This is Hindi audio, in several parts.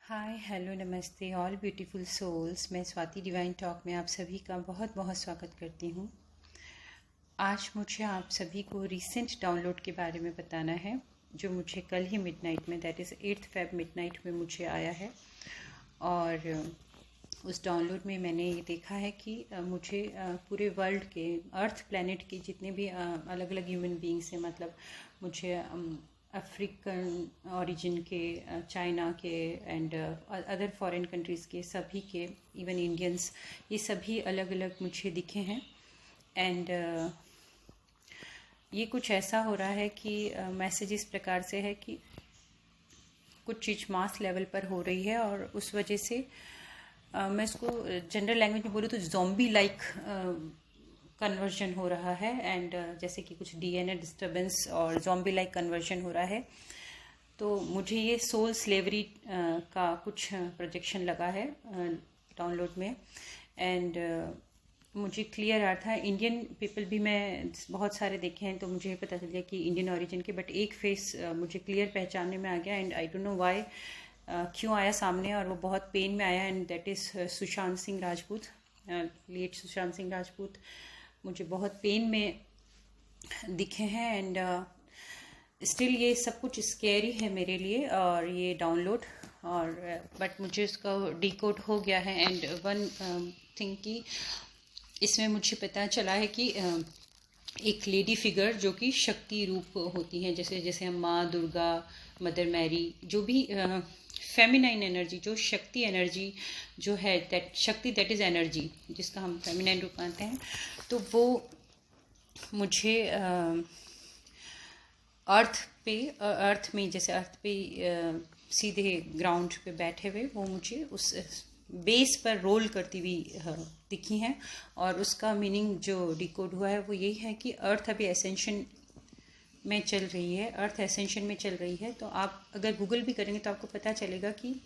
हाय हेलो नमस्ते ऑल ब्यूटीफुल सोल्स। मैं स्वाति डिवाइन टॉक में आप सभी का बहुत बहुत स्वागत करती हूँ। आज मुझे आप सभी को रीसेंट डाउनलोड के बारे में बताना है जो मुझे कल ही मिडनाइट में दैट इज़ 8 फेब मिडनाइट में मुझे आया है। और उस डाउनलोड में मैंने ये देखा है कि मुझे पूरे वर्ल्ड के अर्थ प्लैनेट के जितने भी अलग अलग ह्यूमन बींग्स हैं, मतलब मुझे अफ्रीकन ओरिजिन के, चाइना के एंड अदर फॉरेन कंट्रीज़ के सभी के, इवन इंडियंस, ये सभी अलग अलग मुझे दिखे हैं। एंड ये कुछ ऐसा हो रहा है कि मैसेज इस प्रकार से है कि कुछ चीज़ मास लेवल पर हो रही है और उस वजह से मैं इसको जनरल लैंग्वेज में बोलूँ तो ज़ॉम्बी लाइक कन्वर्जन हो रहा है। एंड जैसे कि कुछ डीएनए डिस्टर्बेंस और ज़ॉम्बी लाइक कन्वर्जन हो रहा है। तो मुझे ये सोल स्लेवरी का कुछ प्रोजेक्शन लगा है डाउनलोड में। एंड मुझे क्लियर आ था, इंडियन पीपल भी मैं बहुत सारे देखे हैं तो मुझे पता चल गया कि इंडियन ओरिजिन के, बट एक फेस मुझे क्लियर पहचानने में आ गया। And I don't know why, क्यों आया सामने, और वो बहुत पेन में आया। And that is Sushant Singh Rajput, late Sushant Singh Rajput मुझे बहुत पेन में दिखे हैं। एंड स्टिल ये सब कुछ स्कैरी है मेरे लिए और ये डाउनलोड, और बट मुझे उसका डिकोड हो गया है। एंड वन थिंग कि इसमें मुझे पता चला है कि एक लेडी फिगर जो कि शक्ति रूप होती हैं, जैसे जैसे हम माँ दुर्गा, मदर मैरी, जो भी फेमिनाइन एनर्जी, जो शक्ति एनर्जी जो है, दैट शक्ति दैट इज़ एनर्जी जिसका हम फेमिनाइन रूप मानते हैं, तो वो मुझे अर्थ में जैसे अर्थ पे सीधे ग्राउंड पे बैठे हुए वो मुझे उस बेस पर रोल करती हुई दिखी हैं। और उसका मीनिंग जो डिकोड हुआ है वो यही है कि अर्थ अभी एसेंशन में चल रही है, अर्थ एसेंशन में चल रही है। तो आप अगर गूगल भी करेंगे तो आपको पता चलेगा कि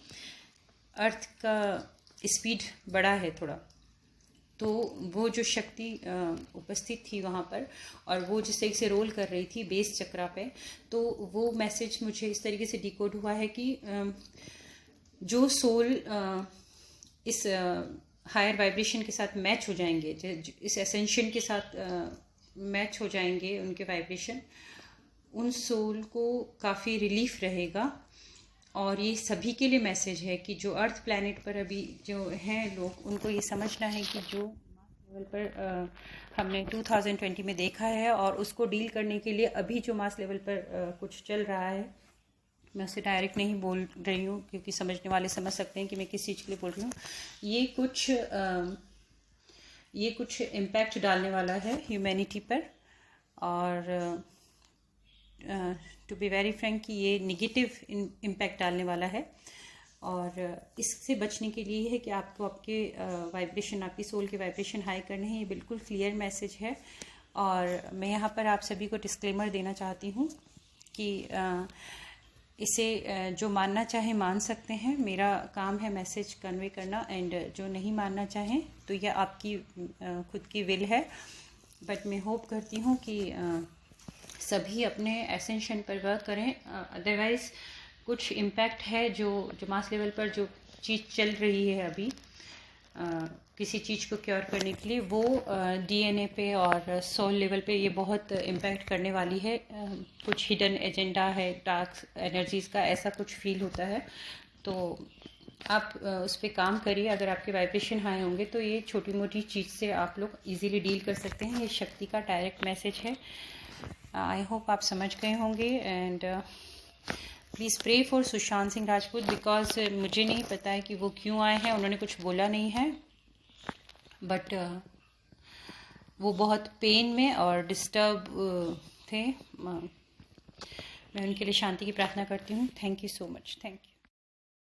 अर्थ का स्पीड बढ़ा है थोड़ा। तो वो जो शक्ति उपस्थित थी वहाँ पर और वो जिस तरीके से रोल कर रही थी बेस चक्रा पे, तो वो मैसेज मुझे इस तरीके से डिकोड हुआ है कि जो सोल इस हायर वाइब्रेशन के साथ मैच हो जाएंगे, इस एसेंशन के साथ मैच हो जाएंगे उनके वाइब्रेशन, उन सोल को काफ़ी रिलीफ रहेगा। और ये सभी के लिए मैसेज है कि जो अर्थ प्लैनेट पर अभी जो हैं लोग, उनको ये समझना है कि जो मास लेवल पर हमने 2020 में देखा है और उसको डील करने के लिए अभी जो मास लेवल पर कुछ चल रहा है, मैं उसे डायरेक्ट नहीं बोल रही हूँ क्योंकि समझने वाले समझ सकते हैं कि मैं किस चीज़ के लिए बोल रही हूँ। ये कुछ इम्पैक्ट डालने वाला है ह्यूमैनिटी पर। और टू बी वेरी फ्रैंक कि ये निगेटिव इम्पैक्ट डालने वाला है। और इससे बचने के लिए है कि आपको आपके वाइब्रेशन, आपकी सोल के वाइब्रेशन हाई करने हैं। ये बिल्कुल क्लियर मैसेज है। और मैं यहाँ पर आप सभी को डिस्क्लेमर देना चाहती हूँ कि इसे जो मानना चाहे मान सकते हैं, मेरा काम है मैसेज कन्वे करना। एंड जो नहीं मानना चाहें तो यह आपकी खुद की विल है। बट मैं होप करती हूँ कि सभी अपने एसेंशन पर वर्क करें। अदरवाइज़ कुछ इम्पैक्ट है जो मास लेवल पर जो चीज़ चल रही है अभी, किसी चीज़ को क्योर करने के लिए, वो डीएनए पे और सोल लेवल पे ये बहुत इम्पैक्ट करने वाली है। कुछ हिडन एजेंडा है, डार्क एनर्जीज़ का, ऐसा कुछ फील होता है। तो आप उस पर काम करिए। अगर आपके वाइब्रेशन हाई होंगे तो ये छोटी मोटी चीज़ से आप लोग इजीली डील कर सकते हैं। ये शक्ति का डायरेक्ट मैसेज है। आई होप आप समझ गए होंगे। And please pray for Sushant Singh Rajput, because मुझे नहीं पता है कि वो क्यों आए हैं, उन्होंने कुछ बोला नहीं है, बट वो बहुत पेन में और डिस्टर्ब थे। मैं उनके लिए शांति की प्रार्थना करती हूँ। Thank you so much. Thank you.